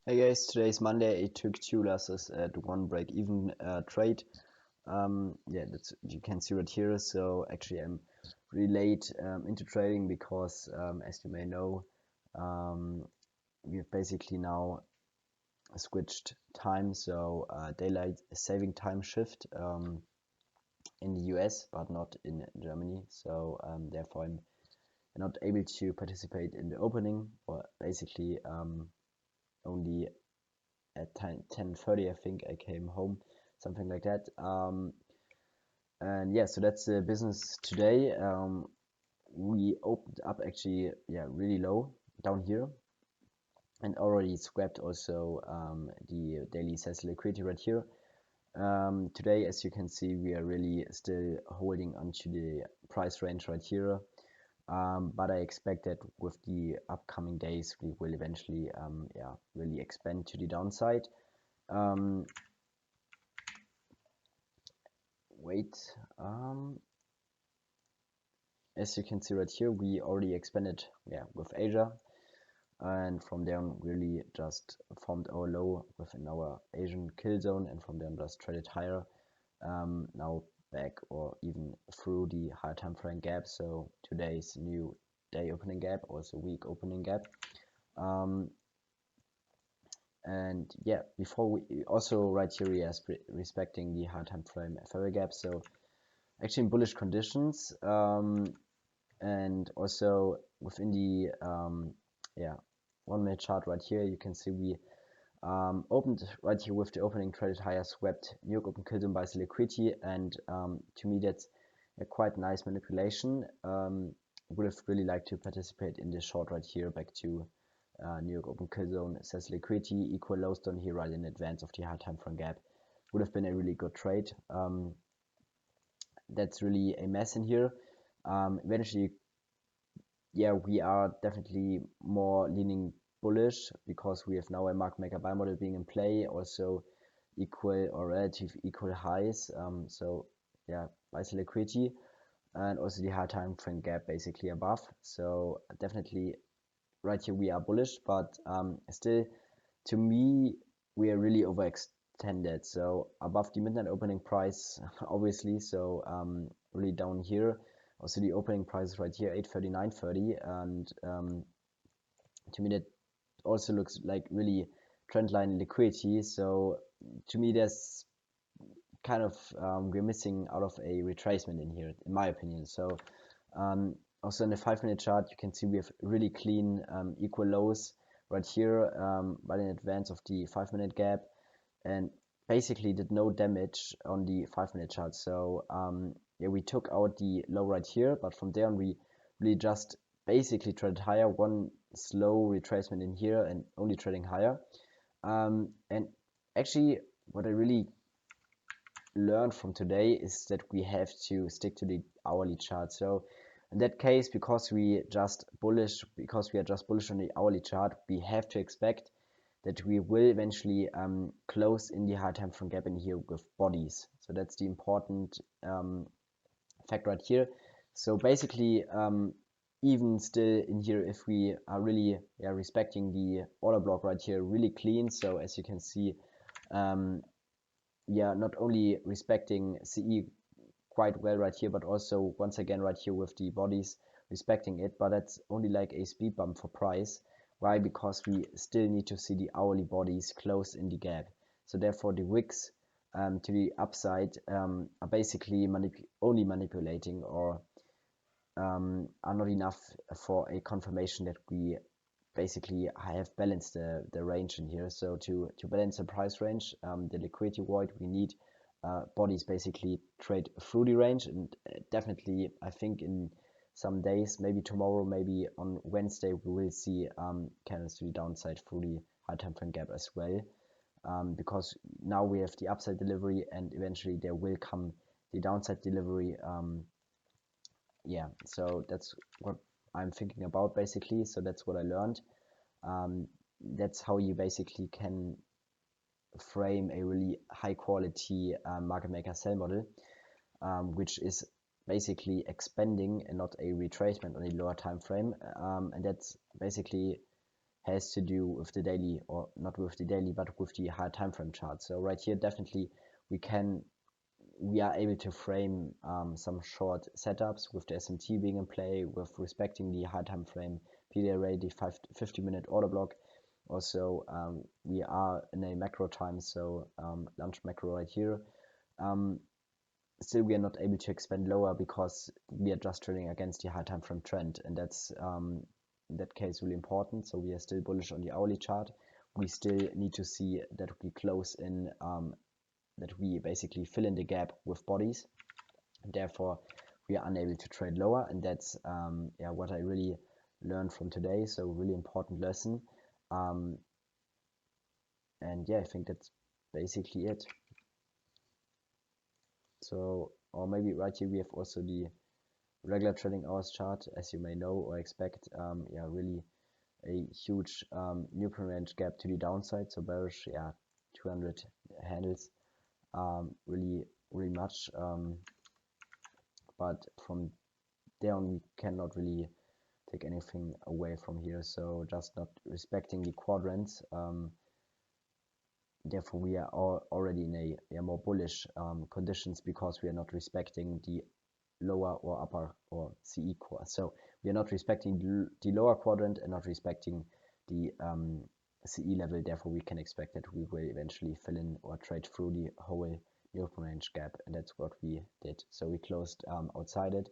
Hey guys, today is Monday. I took 2 losses at one break-even trade. Yeah, that's you can see it here. So actually, I'm really late into trading because, as you may know, we've basically now switched time. So daylight saving time shift in the US, but not in Germany. So therefore, I'm not able to participate in the opening, or basically only at 10:30 I think I came home, something like that. And yeah, so that's the business today. We opened up actually, yeah, really low down here and already swept also the daily sales liquidity right here. Today, as you can see, we are really still holding onto the price range right here. But I expect that with the upcoming days, we will eventually, yeah, really expand to the downside. Wait, as you can see right here, we already expanded, yeah, with Asia, and from there on really just formed our low within our Asian kill zone, and from there on just traded higher. Now back or even through the higher time frame gap. So today's new day opening gap, also week opening gap. And yeah, before we also right here we are respecting the high time frame FRA gap. So actually in bullish conditions, and also within the yeah 1 minute chart right here, you can see we opened right here with the opening, traded higher, swept New York open kill zone buys liquidity, and to me that's a quite nice manipulation. Would have really liked to participate in this short right here back to New York open kill zone, says liquidity, equal lows down here right in advance of the high time frame gap. Would have been a really good trade. That's really a mess in here. Eventually, yeah, we are definitely more leaning bullish because we have now a market maker buy model being in play, also equal or relative equal highs. So yeah, buys liquidity, and also the high time frame gap basically above. So definitely right here we are bullish, but still, to me, we are really overextended. So above the midnight opening price, obviously. So really down here. Also the opening price is right here, 839.30, and to me that also looks like really trendline liquidity. So to me, there's kind of we're missing out of a retracement in here, in my opinion. So also in the 5 minute chart, you can see we have really clean equal lows right here, right in advance of the 5 minute gap, and basically did no damage on the 5 minute chart. So yeah, we took out the low right here, but from there on we really just basically traded higher, one slow retracement in here and only trading higher. And actually what I really learned from today is that we have to stick to the hourly chart. So in that case, because we are just bullish on the hourly chart, we have to expect that we will eventually close in the high time frame gap in here with bodies. So that's the important fact right here. So basically, even still in here, if we are really respecting the order block right here really clean, so as you can see, not only respecting CE quite well right here, but also once again right here with the bodies respecting it, but that's only like a speed bump for price. Why? Because we still need to see the hourly bodies close in the gap. So therefore the wicks to the upside are basically only manipulating, or are not enough for a confirmation that we basically have balanced the range in here. So to balance the price range, the liquidity void, we need bodies basically trade through the range, and definitely I think in some days, maybe tomorrow, maybe on Wednesday, we will see candles to the downside through the high time frame gap as well, because now we have the upside delivery and eventually there will come the downside delivery. Yeah, so that's what I'm thinking about basically. So that's what I learned. That's how you basically can frame a really high quality market maker sell model, which is basically expanding and not a retracement on a lower time frame, and that's basically has to do with the daily, or not with the daily, but with the higher time frame chart. So right here, definitely we are able to frame some short setups with the SMT being in play, with respecting the high time frame PDA rate, the 50-minute order block. Also, we are in a macro time, so lunch macro right here. Still, we are not able to expand lower because we are just trading against the high time frame trend, and that's in that case really important. So we are still bullish on the hourly chart. We still need to see that we close in, that we basically fill in the gap with bodies. Therefore, we are unable to trade lower, and that's yeah, what I really learned from today. So really important lesson. And yeah, I think that's basically it. So, or maybe right here we have also the regular trading hours chart, as you may know or expect. Yeah, really a huge Newton range gap to the downside. So bearish, yeah, 200 handles, really much. But from there on, we cannot really take anything away from here. So just not respecting the quadrants. Therefore, we are already in a more bullish conditions because we are not respecting the lower or upper or CE core. So we are not respecting the lower quadrant and not respecting the CE level. Therefore, we can expect that we will eventually fill in or trade through the whole Newton range gap, and that's what we did. So we closed outside it.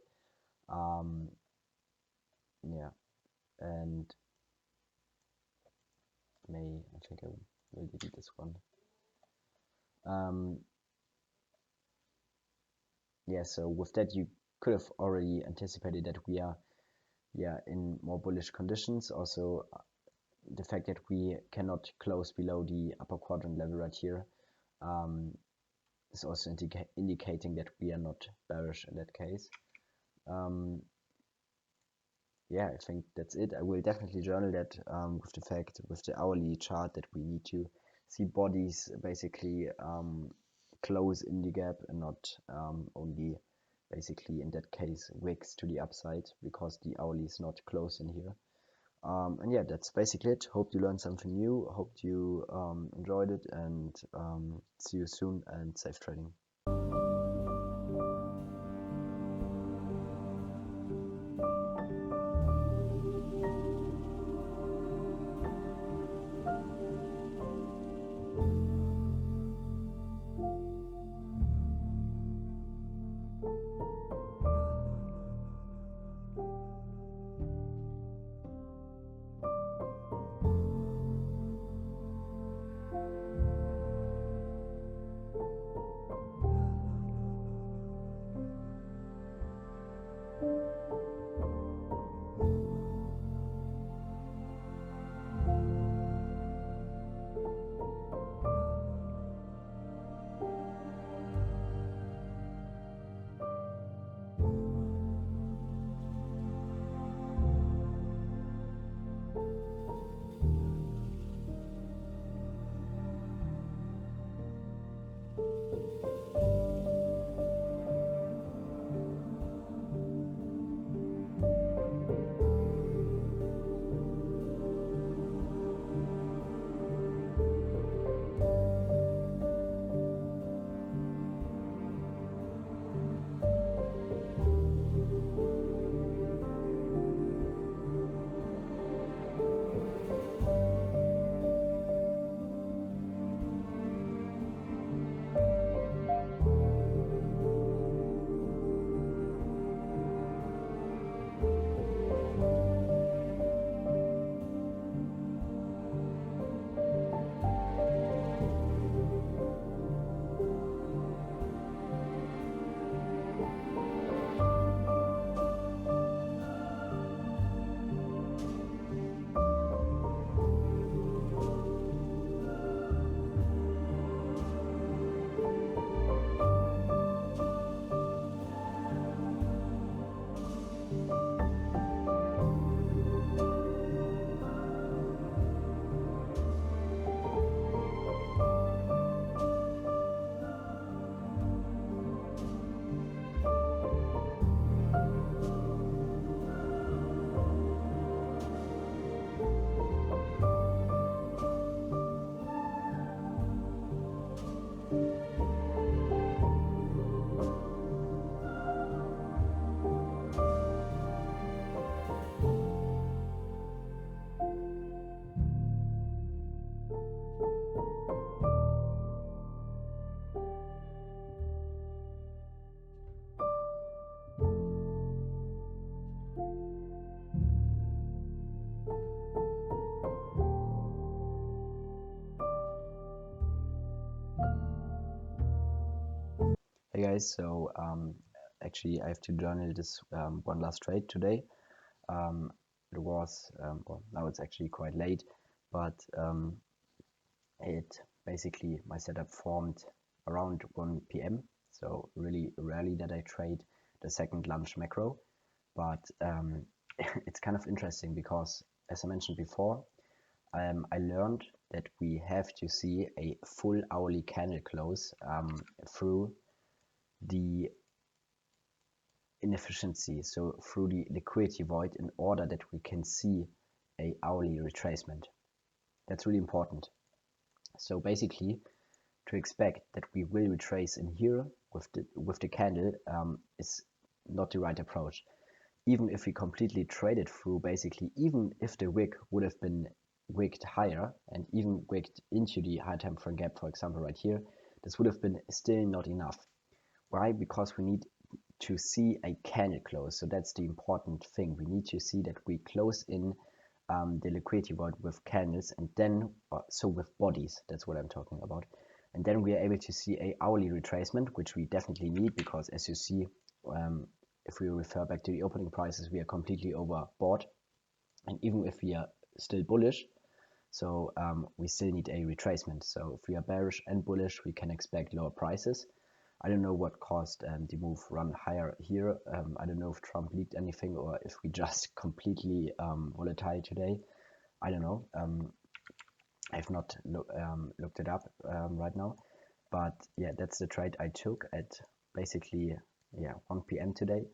Yeah, and I think I will delete this one. Yeah, so with that, you could have already anticipated that we are, yeah, in more bullish conditions. Also, the fact that we cannot close below the upper quadrant level right here is also indicating that we are not bearish in that case. Yeah, I think that's it. I will definitely journal that with the fact, with the hourly chart, that we need to see bodies basically close in the gap and not only basically in that case wicks to the upside, because the hourly is not close in here. And yeah, that's basically it. Hope you learned something new. Hope you enjoyed it, and see you soon, and safe trading. Hey guys, so actually I have to journal this one last trade today. It was, well, now it's actually quite late, but it basically, my setup formed around 1 p.m. So really rarely that I trade the second lunch macro, but it's kind of interesting because, as I mentioned before, I learned that we have to see a full hourly candle close through the inefficiency, so through the liquidity void, in order that we can see a hourly retracement. That's really important. So basically, to expect that we will retrace in here with the candle is not the right approach. Even if we completely traded through, basically, even if the wick would have been wicked higher and even wicked into the high time frame gap, for example, right here, this would have been still not enough. Why? Because we need to see a candle close. So that's the important thing. We need to see that we close in the liquidity void with candles, and then so with bodies, that's what I'm talking about. And then we are able to see a hourly retracement, which we definitely need, because as you see, if we refer back to the opening prices, we are completely overbought. And even if we are still bullish, so we still need a retracement. So if we are bearish and bullish, we can expect lower prices. I don't know what caused the move run higher here. I don't know if Trump leaked anything or if we just completely volatile today. I don't know. I've not looked it up right now. But yeah, that's the trade I took at basically 1 p.m. today.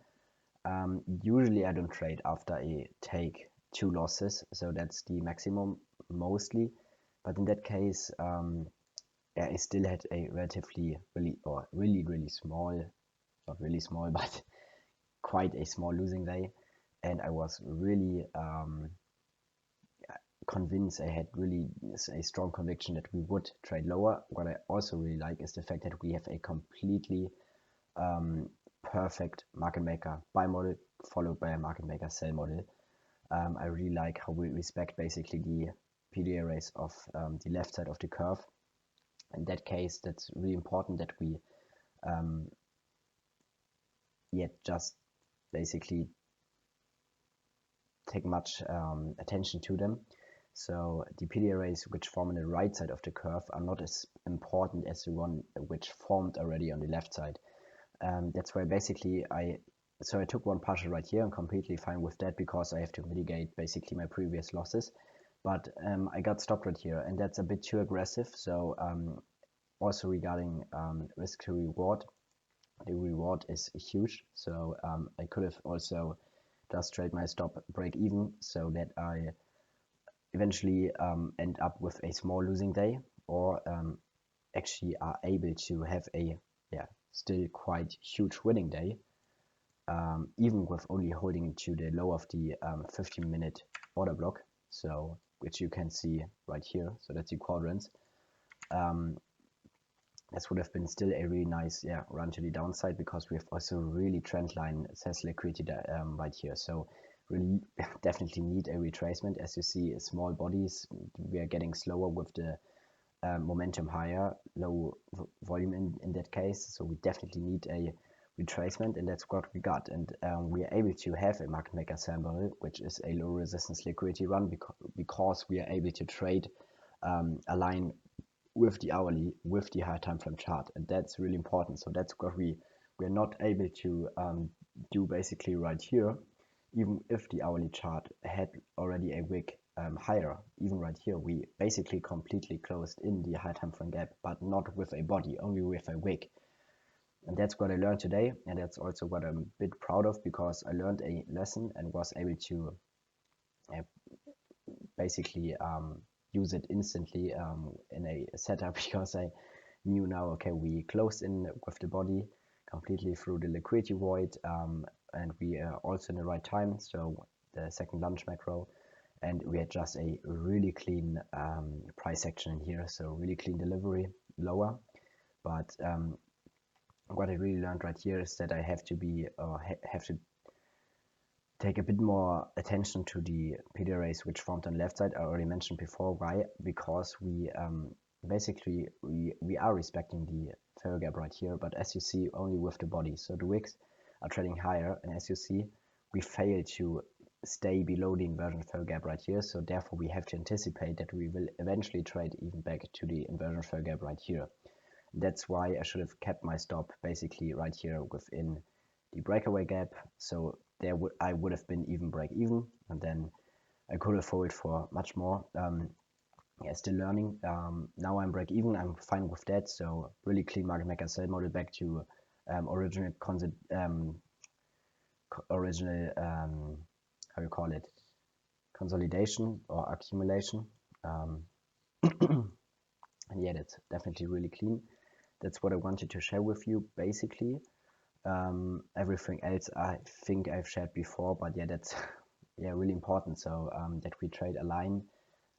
Usually I don't trade after I take 2 losses, so that's the maximum mostly. But in that case, I still had a relatively really small, not really small, but quite a small losing day, and I was really convinced. I had really a strong conviction that we would trade lower. What I also really like is the fact that we have a completely perfect market maker buy model followed by a market maker sell model. I really like how we respect basically the PDA race of the left side of the curve. In that case, that's really important that we just basically take much attention to them. So the PDA rays which form on the right side of the curve are not as important as the one which formed already on the left side. That's why basically I took one partial right here. I'm completely fine with that because I have to mitigate basically my previous losses. But I got stopped right here, and that's a bit too aggressive. So also regarding risk to reward, the reward is huge. So I could have also just trade my stop break even, so that I eventually end up with a small losing day, or actually are able to have a still quite huge winning day, even with only holding to the low of the 15-minute order block, so which you can see right here. So that's the quadrants. This would have been still a really nice run to the downside, because we have also really trend line says liquidity right here. So really definitely need a retracement. As you see, small bodies, we are getting slower with the momentum higher, low volume in that case. So we definitely need a retracement, and that's what we got. And we are able to have a market maker sample, which is a low resistance liquidity run, because we are able to trade a line with the hourly, with the high time frame chart, and that's really important. So that's what we're not able to do basically right here, even if the hourly chart had already a wick higher. Even right here, we basically completely closed in the high time frame gap, but not with a body, only with a wick. And that's what I learned today, and that's also what I'm a bit proud of, because I learned a lesson and was able to basically use it instantly in a setup, because I knew now, okay, we closed in with the body completely through the liquidity void, and we are also in the right time, so the second lunch macro, and we had just a really clean price action in here, so really clean delivery, lower. But what I really learned right here is that I have to be have to take a bit more attention to the PDA rays which formed on the left side. I already mentioned before. Why? Because we basically we are respecting the fair gap right here, but as you see, only with the body. So the wicks are trading higher, and as you see, we fail to stay below the inversion fair gap right here. So therefore, we have to anticipate that we will eventually trade even back to the inversion fair gap right here. That's why I should have kept my stop basically right here within the breakaway gap. So there I would have been even break even, and then I could have followed for much more. Yeah, still learning. Now I'm break even. I'm fine with that. So really clean market maker sell model back to original how you call it, consolidation or accumulation. And yeah, that's definitely really clean. That's what I wanted to share with you basically. Everything else I think I've shared before, but yeah, that's yeah, really important. So that we trade align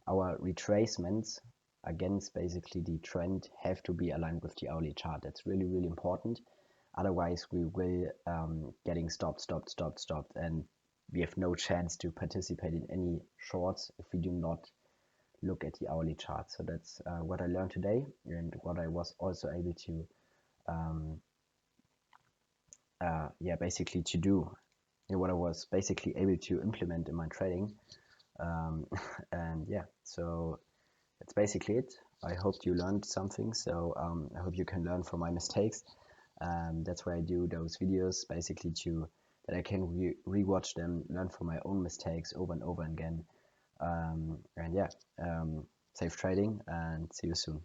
our retracements against basically the trend have to be aligned with the hourly chart. That's really, really important. Otherwise, we will getting stopped, and we have no chance to participate in any shorts if we do not look at the hourly chart. So that's what I learned today, and what I was also able to yeah, basically to do, what I was basically able to implement in my trading. And yeah, so that's basically it. I hope you learned something. So I hope you can learn from my mistakes. That's why I do those videos, basically that I can rewatch them, learn from my own mistakes over and over again. And yeah, safe trading, and see you soon.